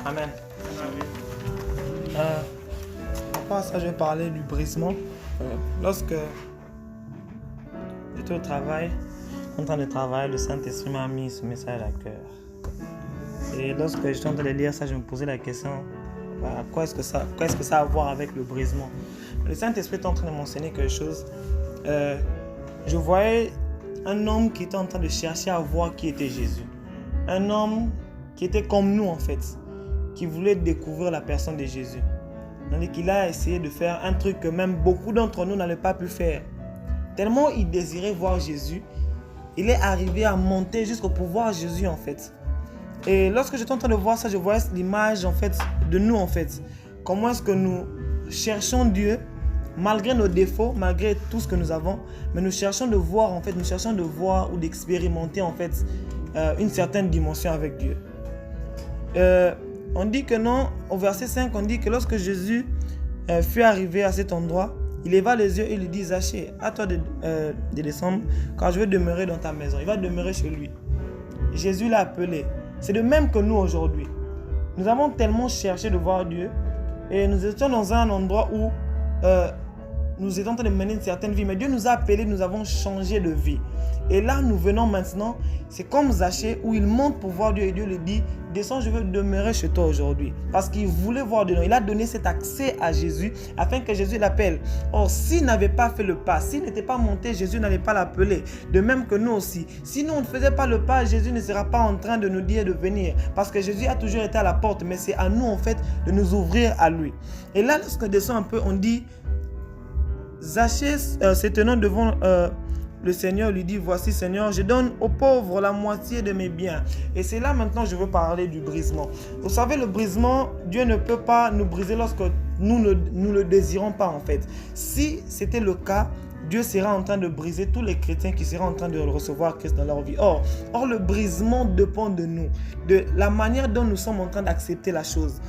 Amen. À part ça, je vais parler du brisement. Lorsque j'étais au travail, en train de travailler, le Saint-Esprit m'a mis ce message à cœur. Et lorsque j'étais en train de lire ça, je me posais la question, quoi est-ce que ça a à voir avec le brisement? Le Saint-Esprit était en train de m'enseigner quelque chose. Je voyais un homme qui était en train de chercher à voir qui était Jésus. Un homme qui était comme nous en fait, qui voulait découvrir la personne de Jésus. Donc il a essayé de faire un truc que même beaucoup d'entre nous n'avaient pas pu faire. Tellement il désirait voir Jésus, il est arrivé à monter jusqu'au pouvoir Jésus en fait. Et lorsque j'étais en train de voir ça, je voyais l'image en fait de nous en fait. Comment est-ce que nous cherchons Dieu malgré nos défauts, malgré tout ce que nous avons, mais nous cherchons de voir en fait, nous cherchons de voir ou d'expérimenter en fait une certaine dimension avec Dieu. On dit que non, au verset 5, on dit que lorsque Jésus fut arrivé à cet endroit, il leva les yeux et lui dit: Zachée, à toi de descendre, car je veux demeurer dans ta maison. Il va demeurer chez lui. Jésus l'a appelé. C'est de même que nous aujourd'hui. Nous avons tellement cherché de voir Dieu et nous étions dans un endroit où nous étions en train de mener une certaine vie. Mais Dieu nous a appelés, nous avons changé de vie. Et là, nous venons maintenant, c'est comme Zachée où il monte pour voir Dieu et Dieu lui dit: descends, je veux demeurer chez toi aujourd'hui. Parce qu'il voulait voir Dieu. Il a donné cet accès à Jésus afin que Jésus l'appelle. Or, s'il n'avait pas fait le pas, s'il n'était pas monté, Jésus n'allait pas l'appeler. De même que nous aussi. Si nous on ne faisait pas le pas, Jésus ne sera pas en train de nous dire de venir. Parce que Jésus a toujours été à la porte. Mais c'est à nous en fait de nous ouvrir à lui. Et là, lorsqu'on descend un peu, on dit: Zachée se tenant devant le Seigneur lui dit: voici Seigneur, je donne aux pauvres la moitié de mes biens. Et c'est là maintenant je veux parler du brisement. Vous savez, le brisement, Dieu ne peut pas nous briser lorsque nous ne le désirons pas en fait. Si c'était le cas, Dieu sera en train de briser tous les chrétiens qui seraient en train de recevoir Christ dans leur vie. Or, le brisement dépend de nous, de la manière dont nous sommes en train d'accepter la chose.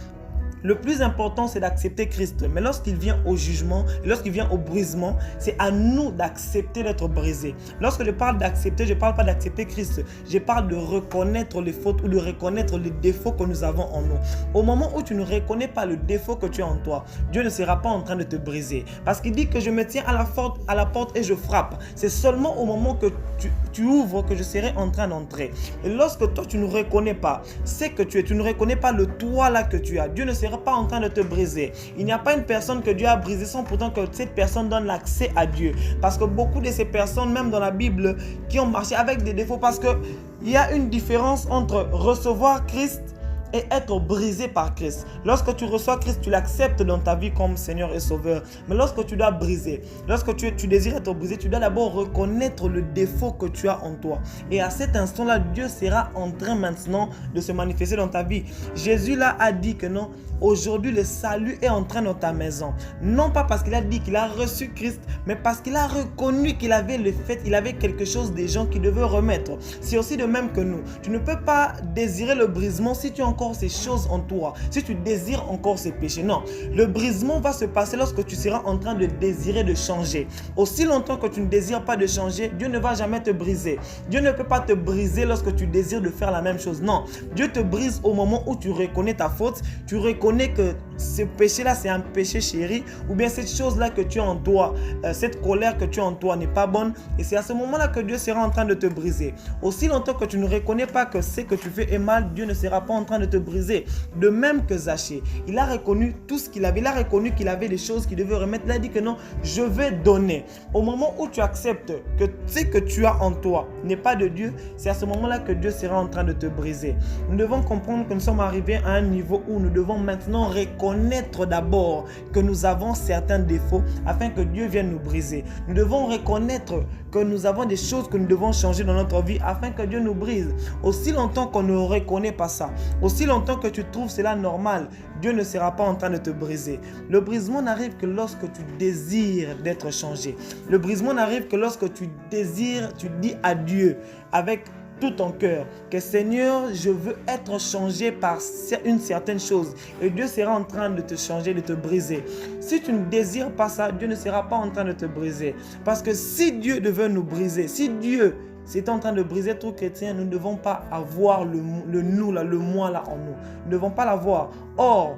Le plus important, c'est d'accepter Christ. Mais lorsqu'il vient au jugement, lorsqu'il vient au brisement, c'est à nous d'accepter d'être brisés. Lorsque je parle d'accepter, je ne parle pas d'accepter Christ. Je parle de reconnaître les fautes ou de reconnaître les défauts que nous avons en nous. Au moment où tu ne reconnais pas le défaut que tu as en toi, Dieu ne sera pas en train de te briser. Parce qu'il dit que je me tiens à la porte et je frappe. C'est seulement au moment que tu ouvres que je serai en train d'entrer. Et lorsque toi, tu ne reconnais pas ce que tu ne reconnais pas le toi là que tu as, Dieu ne sera pas en train de te briser. Il n'y a pas une personne que Dieu a brisée sans pourtant que cette personne donne l'accès à Dieu. Parce que beaucoup de ces personnes, même dans la Bible, qui ont marché avec des défauts, parce qu'il y a une différence entre recevoir Christ et être brisé par Christ. Lorsque tu reçois Christ, tu l'acceptes dans ta vie comme Seigneur et Sauveur. Mais lorsque tu dois briser, lorsque tu désires être brisé, tu dois d'abord reconnaître le défaut que tu as en toi. Et à cet instant-là, Dieu sera en train maintenant de se manifester dans ta vie. Jésus là a dit que non, aujourd'hui le salut est en train dans ta maison. Non pas parce qu'il a dit qu'il a reçu Christ, mais parce qu'il a reconnu qu'il avait le fait, il avait quelque chose des gens qui devaient remettre. C'est aussi de même que nous. Tu ne peux pas désirer le brisement si tu as encore ces choses en toi, si tu désires encore ces péchés. Non, le brisement va se passer lorsque tu seras en train de désirer de changer. Aussi longtemps que tu ne désires pas de changer, Dieu ne va jamais te briser. Dieu ne peut pas te briser lorsque tu désires de faire la même chose. Non, Dieu te brise au moment où tu reconnais ta faute, tu reconnais que ce péché-là, c'est un péché chéri, ou bien cette chose-là que tu as en toi, cette colère que tu as en toi n'est pas bonne, et c'est à ce moment-là que Dieu sera en train de te briser. Aussi longtemps que tu ne reconnais pas que ce que tu fais est mal, Dieu ne sera pas en train de te briser. De même que Zachée, il a reconnu tout ce qu'il avait, il a reconnu qu'il avait des choses qu'il devait remettre, il a dit que non, je vais donner. Au moment où tu acceptes que ce que tu as en toi n'est pas de Dieu, c'est à ce moment-là que Dieu sera en train de te briser. Nous devons comprendre que nous sommes arrivés à un niveau où nous devons maintenant reconnaître d'abord que nous avons certains défauts afin que Dieu vienne nous briser. Nous devons reconnaître que nous avons des choses que nous devons changer dans notre vie afin que Dieu nous brise. Aussi longtemps qu'on ne reconnaît pas ça, aussi longtemps que tu trouves cela normal, Dieu ne sera pas en train de te briser. Le brisement n'arrive que lorsque tu désires d'être changé. Le brisement n'arrive que lorsque tu désires, tu dis à Dieu avec tout ton cœur que Seigneur, je veux être changé par une certaine chose, et Dieu sera en train de te changer, de te briser. Si tu ne désires pas ça, Dieu ne sera pas en train de te briser, parce que si Dieu devait nous briser, si Dieu c'est en train de briser tout chrétien. Nous ne devons pas avoir le nous, là, le moi là en nous. Nous ne devons pas l'avoir. Or,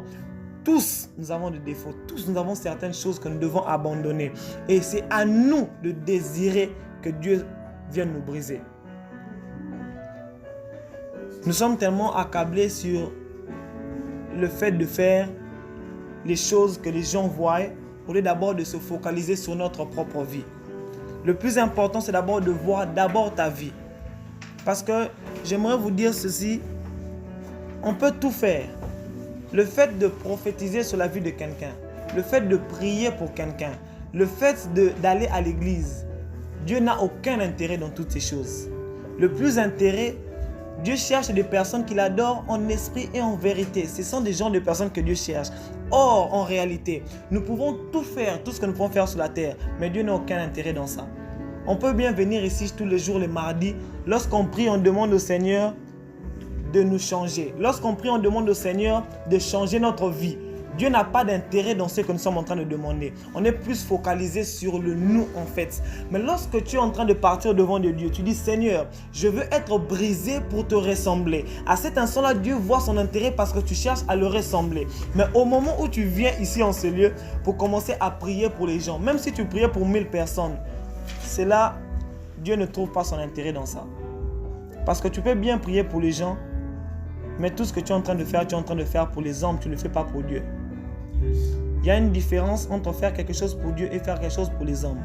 tous, nous avons des défauts. Tous, nous avons certaines choses que nous devons abandonner. Et c'est à nous de désirer que Dieu vienne nous briser. Nous sommes tellement accablés sur le fait de faire les choses que les gens voient au lieu d'abord de se focaliser sur notre propre vie. Le plus important, c'est d'abord de voir d'abord ta vie. Parce que j'aimerais vous dire ceci, on peut tout faire. Le fait de prophétiser sur la vie de quelqu'un, le fait de prier pour quelqu'un, le fait d'aller à l'église, Dieu n'a aucun intérêt dans toutes ces choses. Le plus intérêt, Dieu cherche des personnes qu'il adore en esprit et en vérité. Ce sont des genres de personnes que Dieu cherche. Or, en réalité, nous pouvons tout faire, tout ce que nous pouvons faire sur la terre, mais Dieu n'a aucun intérêt dans ça. On peut bien venir ici tous les jours, les mardis. Lorsqu'on prie, on demande au Seigneur de nous changer. Lorsqu'on prie, on demande au Seigneur de changer notre vie. Dieu n'a pas d'intérêt dans ce que nous sommes en train de demander. On est plus focalisé sur le nous en fait. Mais lorsque tu es en train de partir devant de Dieu, tu dis Seigneur, je veux être brisé pour te ressembler. À cet instant-là, Dieu voit son intérêt parce que tu cherches à le ressembler. Mais au moment où tu viens ici en ce lieu pour commencer à prier pour les gens, même si tu priais pour 1000 personnes, c'est là, Dieu ne trouve pas son intérêt dans ça. Parce que tu peux bien prier pour les gens, mais tout ce que tu es en train de faire, tu es en train de faire pour les hommes, tu ne le fais pas pour Dieu. Il y a une différence entre faire quelque chose pour Dieu et faire quelque chose pour les hommes.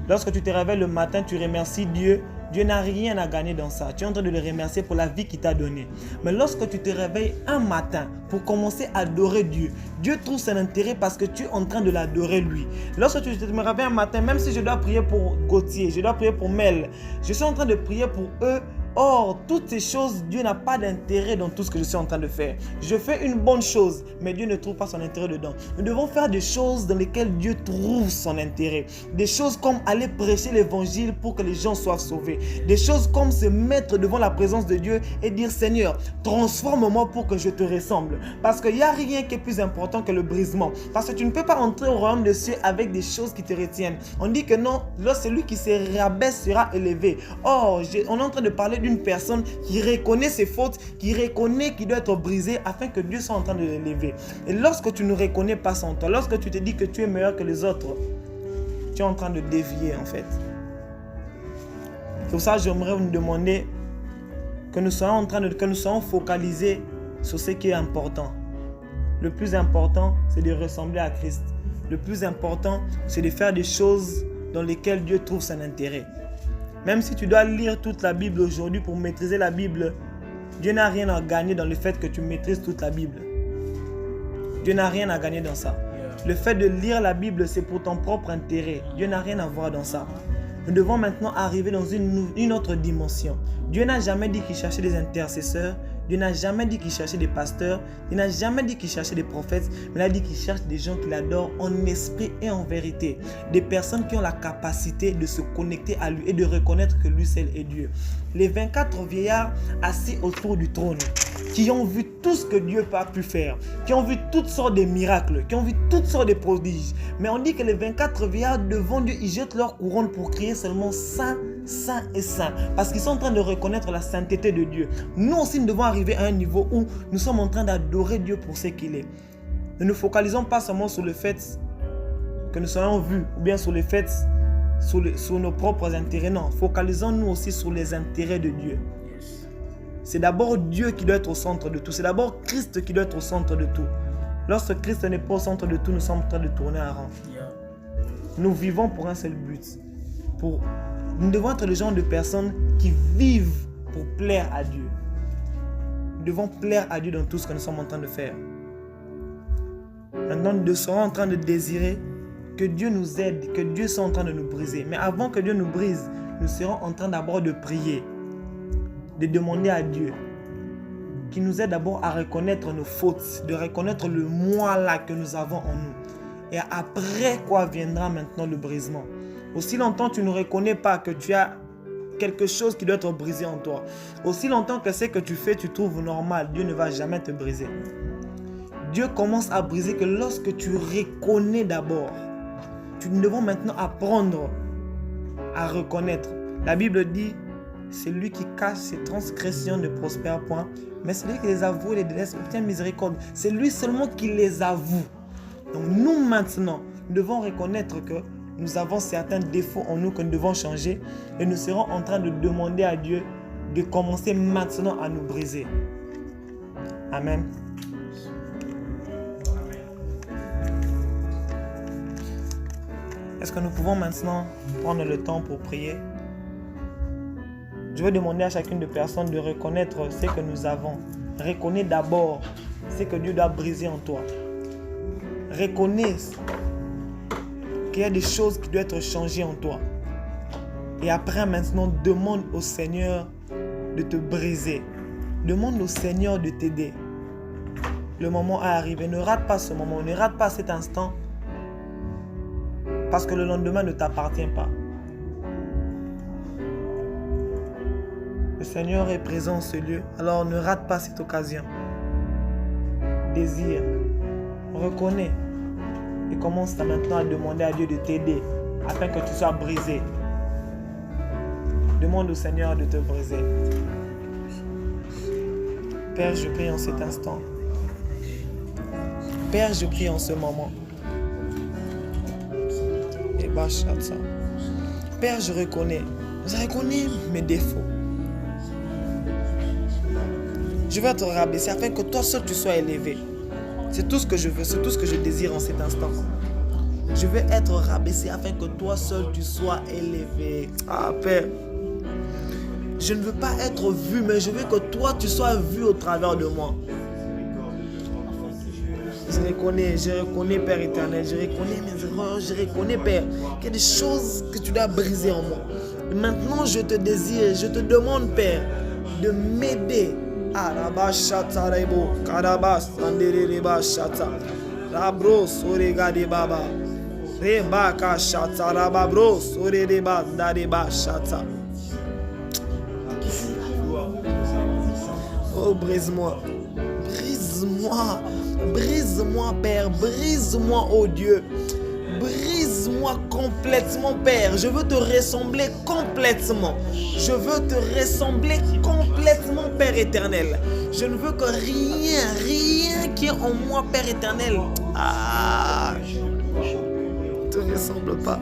Lorsque tu te réveilles le matin, tu remercies Dieu. Dieu n'a rien à gagner dans ça. Tu es en train de le remercier pour la vie qu'il t'a donnée. Mais lorsque tu te réveilles un matin pour commencer à adorer Dieu, Dieu trouve son intérêt parce que tu es en train de l'adorer lui. Lorsque tu te réveilles un matin, même si je dois prier pour Gauthier, je dois prier pour Mel, je suis en train de prier pour eux. Or, toutes ces choses, Dieu n'a pas d'intérêt dans tout ce que je suis en train de faire. Je fais une bonne chose, mais Dieu ne trouve pas son intérêt dedans. Nous devons faire des choses dans lesquelles Dieu trouve son intérêt. Des choses comme aller prêcher l'évangile pour que les gens soient sauvés. Des choses comme se mettre devant la présence de Dieu et dire Seigneur, transforme-moi pour que je te ressemble. Parce qu'il n'y a rien qui est plus important que le brisement. Parce que tu ne peux pas entrer au royaume des cieux avec des choses qui te retiennent. On dit que non, là, celui qui se rabaisse sera élevé. Or, on est en train de parler d'une personne qui reconnaît ses fautes, qui reconnaît qu'il doit être brisé afin que Dieu soit en train de l'élever. Et lorsque tu ne reconnais pas son toi, lorsque tu te dis que tu es meilleur que les autres, tu es en train de dévier en fait. C'est pour ça que j'aimerais vous demander que nous soyons focalisés sur ce qui est important. Le plus important, c'est de ressembler à Christ. Le plus important, c'est de faire des choses dans lesquelles Dieu trouve son intérêt. Même si tu dois lire toute la Bible aujourd'hui pour maîtriser la Bible, Dieu n'a rien à gagner dans le fait que tu maîtrises toute la Bible. Dieu n'a rien à gagner dans ça. Le fait de lire la Bible, c'est pour ton propre intérêt. Dieu n'a rien à voir dans ça. Nous devons maintenant arriver dans une autre dimension. Dieu n'a jamais dit qu'il cherchait des intercesseurs. Dieu n'a jamais dit qu'il cherchait des pasteurs. Il n'a jamais dit qu'il cherchait des prophètes. Mais il a dit qu'il cherche des gens qu'il adore en esprit et en vérité. Des personnes qui ont la capacité de se connecter à lui et de reconnaître que lui seul est Dieu. Les 24 vieillards assis autour du trône, qui ont vu tout ce que Dieu a pu faire, qui ont vu toutes sortes de miracles, qui ont vu toutes sortes de prodiges. Mais on dit que les 24 vieillards devant Dieu, ils jettent leur couronne pour crier seulement Saint, Saint et Saint. Parce qu'ils sont en train de reconnaître la sainteté de Dieu. Nous aussi, nous devons arriver à un niveau où nous sommes en train d'adorer Dieu pour ce qu'il est. Ne nous focalisons pas seulement sur le fait que nous soyons vus, ou bien sur le fait, sur nos propres intérêts. Non, focalisons-nous aussi sur les intérêts de Dieu. C'est d'abord Dieu qui doit être au centre de tout. C'est d'abord Christ qui doit être au centre de tout. Lorsque Christ n'est pas au centre de tout, nous sommes en train de tourner en rond. Nous vivons pour un seul but. Nous devons être le genre de personnes qui vivent pour plaire à Dieu. Nous devons plaire à Dieu dans tout ce que nous sommes en train de faire. Maintenant, nous serons en train de désirer que Dieu nous aide, que Dieu soit en train de nous briser. Mais avant que Dieu nous brise, nous serons en train d'abord de prier, de demander à Dieu qui nous aide d'abord à reconnaître nos fautes, de reconnaître le moi là que nous avons en nous. Et après quoi viendra maintenant le brisement. Aussi longtemps tu ne reconnais pas que tu as quelque chose qui doit être brisé en toi, aussi longtemps que ce que tu fais tu trouves normal, Dieu ne va jamais te briser. Dieu commence à briser que lorsque tu reconnais d'abord. Nous devons maintenant apprendre à reconnaître. La Bible dit Celui qui cache ses transgressions ne prospère point, mais celui qui les avoue et les délaisse obtient miséricorde. C'est lui seulement qui les avoue. Donc nous maintenant, nous devons reconnaître que nous avons certains défauts en nous que nous devons changer et nous serons en train de demander à Dieu de commencer maintenant à nous briser. Amen. Est-ce que nous pouvons maintenant prendre le temps pour prier? Je veux demander à chacune des personnes de reconnaître ce que nous avons. Reconnais d'abord ce que Dieu doit briser en toi. Reconnais qu'il y a des choses qui doivent être changées en toi. Et après, maintenant, demande au Seigneur de te briser. Demande au Seigneur de t'aider. Le moment est arrivé. Ne rate pas ce moment. Ne rate pas cet instant. Parce que le lendemain ne t'appartient pas. Le Seigneur est présent en ce lieu. Alors ne rate pas cette occasion. Désire. Reconnais. Et commence maintenant à demander à Dieu de t'aider. Afin que tu sois brisé. Demande au Seigneur de te briser. Père, je prie en cet instant. Père, je prie en ce moment. Père, je reconnais mes défauts. Je veux être rabaissé afin que toi seul tu sois élevé. C'est tout ce que je veux, c'est tout ce que je désire en cet instant. Je veux être rabaissé afin que toi seul tu sois élevé. Ah Père, je ne veux pas être vu, mais je veux que toi tu sois vu au travers de moi. Je reconnais Père éternel, je reconnais mes erreurs, je reconnais Père qu'il y a des choses que tu dois briser en moi. Et maintenant je te désire, je te demande Père de m'aider. Oh, brise-moi. Brise-moi. Brise-moi, Père. Brise-moi, oh Dieu. Brise-moi complètement, Père. Je veux te ressembler complètement. Je veux te ressembler complètement, Père éternel. Je ne veux que rien qui est en moi, Père éternel, ne te ressemble pas.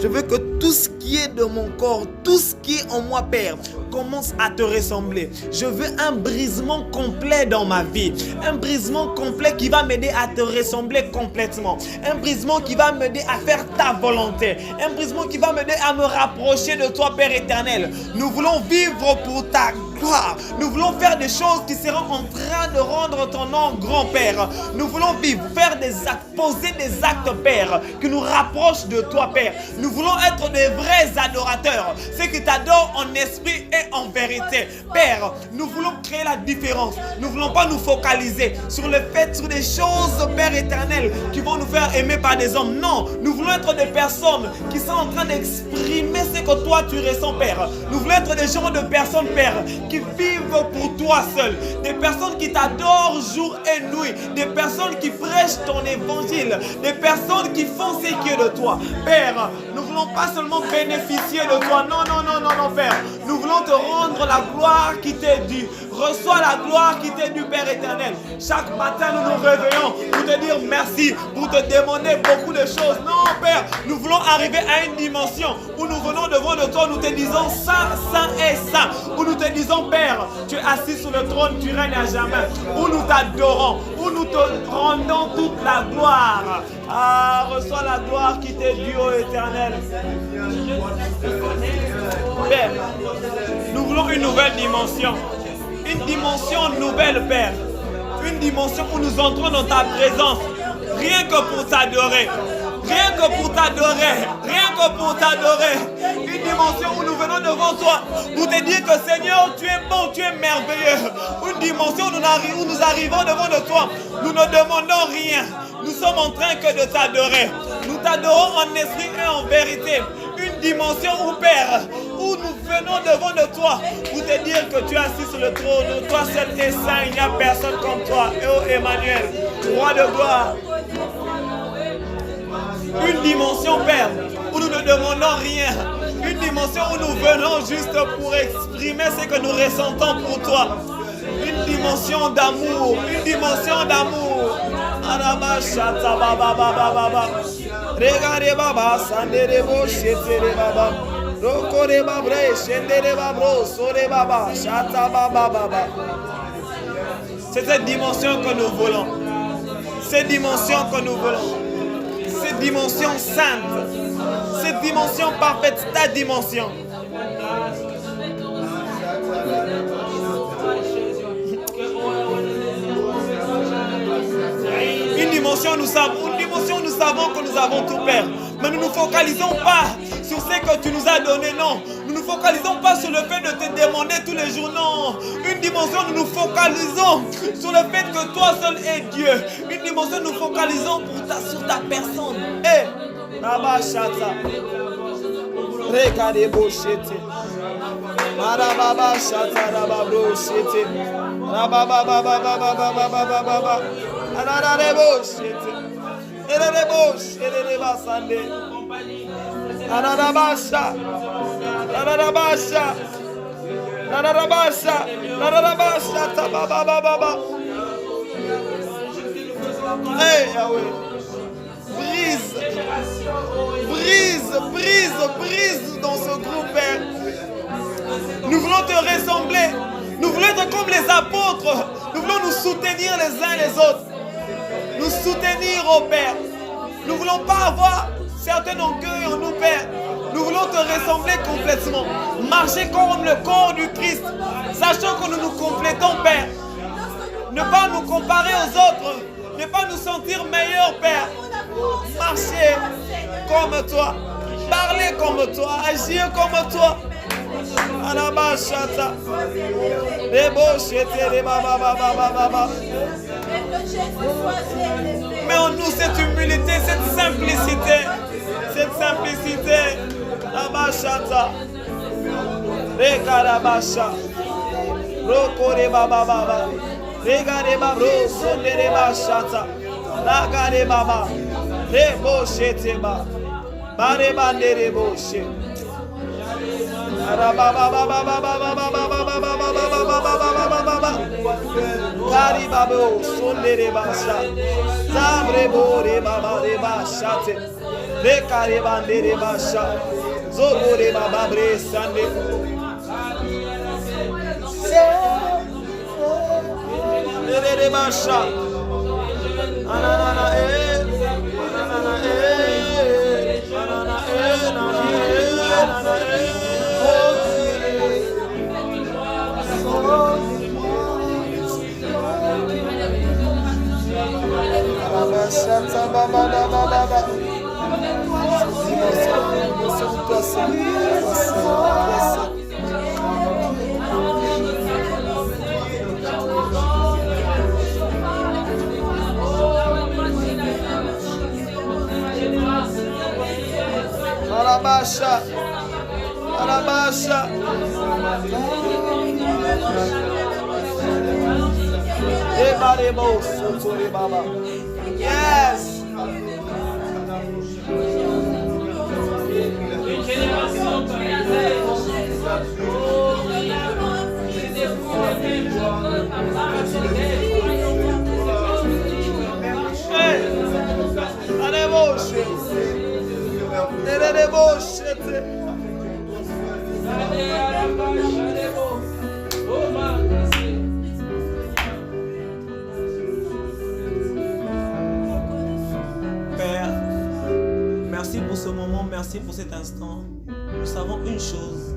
Je veux que tout ce qui est de mon corps, tout ce qui est en moi, Père, commence à te ressembler. Je veux un brisement complet dans ma vie. Un brisement complet qui va m'aider à te ressembler complètement. Un brisement qui va m'aider à faire ta volonté. Un brisement qui va m'aider à me rapprocher de toi, Père éternel. Nous voulons vivre pour ta gloire. Nous voulons faire des choses qui seront en train de rendre ton nom grand, Père. Nous voulons vivre, faire des actes, poser des actes, Père, qui nous rapprochent de toi, Père. Nous voulons être des vrais adorateurs, ceux qui t'adorent en esprit et en vérité. Père, nous voulons créer la différence. Nous ne voulons pas nous focaliser sur le fait, sur des choses, Père éternel, qui vont nous faire aimer par des hommes. Non, nous voulons être des personnes qui sont en train d'exprimer ce que toi tu ressens, Père. Nous voulons être des genres de personnes, Père, qui vivent pour toi seul. Des personnes qui t'adorent jour et nuit. Des personnes qui prêchent ton évangile. Des personnes qui font ce qui est de toi. Père, nous ne voulons pas seulement bénéficier de toi. Non, non, non, non, non, Père. Nous voulons te rendre la gloire qui t'est due. Reçois la gloire qui t'est due, Père éternel. Chaque matin, nous nous réveillons pour te dire merci, pour te demander beaucoup de choses. Non, Père, nous voulons arriver à une dimension où nous venons devant de toi, nous te disons saint, saint et saint. Où nous te disons, Père, tu es assis sur le trône, tu règnes à jamais. Où nous t'adorons, où nous te rendons toute la gloire. Ah, reçois la gloire qui t'est due, ô éternel. Père, nous voulons une nouvelle dimension. Une dimension nouvelle, Père. Une dimension où nous entrons dans ta présence. Rien que pour t'adorer. Rien que pour t'adorer. Rien que pour t'adorer. Une dimension où nous venons devant toi. Pour te dire que Seigneur, tu es bon, tu es merveilleux. Une dimension où nous arrivons devant de toi. Nous ne demandons rien. Nous sommes en train que de t'adorer. Nous t'adorons en esprit et en vérité. Une dimension où, Père, où nous venons devant de toi pour te dire que tu es assis sur le trône. Toi seul es saint, il n'y a personne comme toi. Et oh Emmanuel, roi de gloire. Une dimension, Père, où nous ne demandons rien. Une dimension où nous venons juste pour exprimer ce que nous ressentons pour toi. Une dimension d'amour. Une dimension d'amour. Arabashata baba baba baba. Regardez baba, sandere bo, chetere baba. Rokore babre, shendere babro, sore baba, chata baba baba. C'est cette dimension que nous voulons. Cette dimension que nous voulons. Cette dimension sainte. Cette dimension parfaite, ta dimension. Une dimension où nous savons que nous avons tout, Père. Mais nous ne nous focalisons pas sur ce que tu nous as donné, non. Nous ne nous focalisons pas sur le fait de te demander tous les jours, non. Une dimension, nous nous focalisons sur le fait que toi seul es Dieu. Une dimension, nous nous focalisons sur ta personne. Eh, Rabba Shata. Regardez Bochete. Marababa Shata Rabba Brochete. Rababa Baba Baba Baba Baba Baba. Ararare Bochete. Erere Boch. Erere Basande. Ararabasha. Ararabasha. Ararabasha. Ararabasha. Tababa Baba. Hey Yahweh. Brise dans ce groupe, Père. Nous voulons te ressembler. Nous voulons être comme les apôtres. Nous voulons nous soutenir les uns les autres. Nous soutenir, oh Père. Nous ne voulons pas avoir certains orgueils en nous, Père. Nous voulons te ressembler complètement. Marcher comme le corps du Christ. Sachant que nous nous complétons, Père. Ne pas nous comparer aux autres. Ne pas nous sentir meilleurs, Père. Marcher comme toi. Parler comme toi. Agir comme toi. Arabashata. Mais en nous cette humilité, cette simplicité. Cette simplicité. Arabashata. Rekarabasha. Rokore baba baba. Regare babro sondere bashata. Lagare baba. Reboshete ba. Bare bandere boshe. Arababa baba baba baba baba baba baba baba. Kari babo sondere basha. Sabre bore baba de bashate. Rekare bandere basha. Zobore baba bre sande. Erere basha. Anana anana Arabasha, Arabasha, Ebarebo, Sotori Baba. Yes. Père, merci pour ce moment, merci pour cet instant. Nous savons une chose.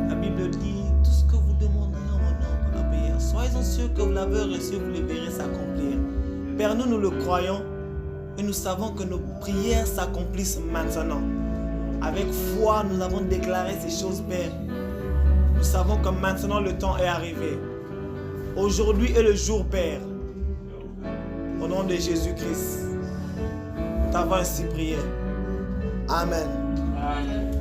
La Bible dit, tout ce que vous demandez en mon nom pour la prière, soyez-en sûrs que vous l'avez reçu, vous le verrez s'accomplir. Père, nous le croyons et nous savons que nos prières s'accomplissent maintenant. Avec foi, nous avons déclaré ces choses, Père. Nous savons que maintenant le temps est arrivé. Aujourd'hui est le jour, Père. Au nom de Jésus-Christ, nous t'avons ainsi prié. Amen. Amen.